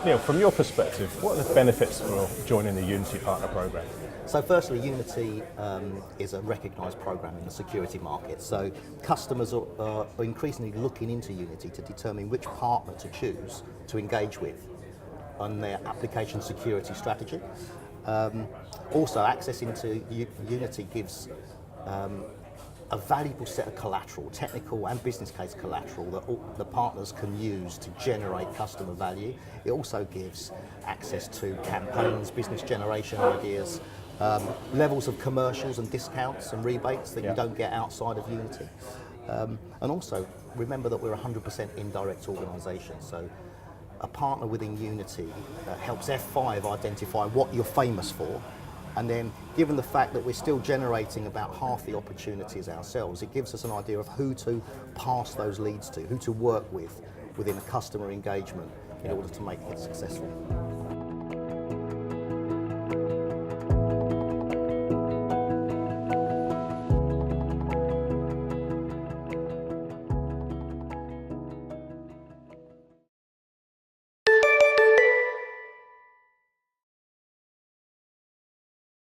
Neil, from your perspective, what are the benefits for joining the Unity Partner Program? So firstly, Unity is a recognised program in the security market. So customers are increasingly looking into Unity to determine which partner to choose to engage with on their application security strategy. Also, access into Unity gives a valuable set of collateral, technical and business case collateral that all the partners can use to generate customer value. It also gives access to campaigns, business generation ideas, levels of commercials and discounts and rebates that you don't get outside of Unity. And also, remember that we're a 100% indirect organisation, so a partner within Unity helps F5 identify what you're famous for, and then given the fact that we're still generating about half the opportunities ourselves, it gives us an idea of who to pass those leads to, who to work with within a customer engagement in order to make it successful.